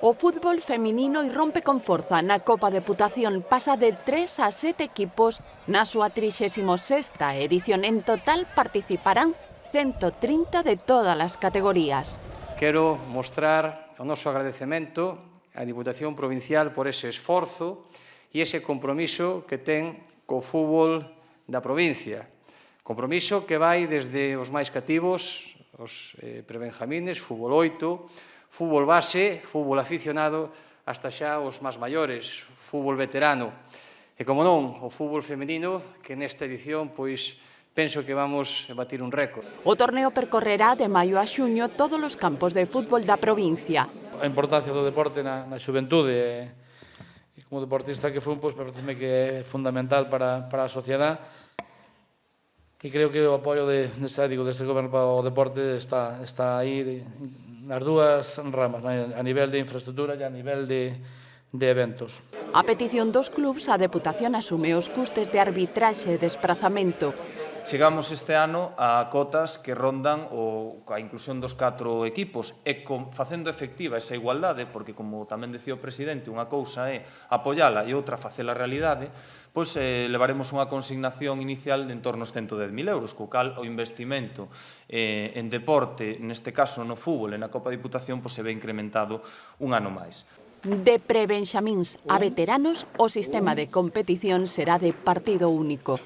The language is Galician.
O fútbol feminino irrompe con forza na Copa Deputación, pasa de 3 a 7 equipos na súa 36ª edición. En total participarán 130 de todas as categorías. Quero mostrar o noso agradecemento á Diputación Provincial por ese esforzo e ese compromiso que ten co fútbol da provincia. Compromiso que vai desde os máis cativos, os prebenjamines, fútbol 8, fútbol base, fútbol aficionado, hasta xa os máis maiores, fútbol veterano. E, como non, o fútbol femenino, que nesta edición, pois, penso que vamos a batir un récord. O torneo percorrerá de maio a xuño todos os campos de fútbol da provincia. A importancia do deporte na xuventude e como deportista que fui, pois, parece que é fundamental para a sociedade e creo que o apoio deste goberno para o deporte está aí nas dúas ramas, a nivel de infraestructura e a nivel de eventos. A petición dos clubs, a Deputación asume os custes de arbitraxe e desprazamento. Chegamos este ano a cotas que rondan a inclusión dos 4 equipos e facendo efectiva esa igualdade, porque, como tamén decía o presidente, unha cousa é apoiala e outra facela realidade, pois levaremos unha consignación inicial de en torno aos 110.000 euros, co cal o investimento en deporte, neste caso no fútbol e na Copa Diputación, pois se ve incrementado un ano máis. De prebenxamíns a veteranos, o sistema de competición será de partido único.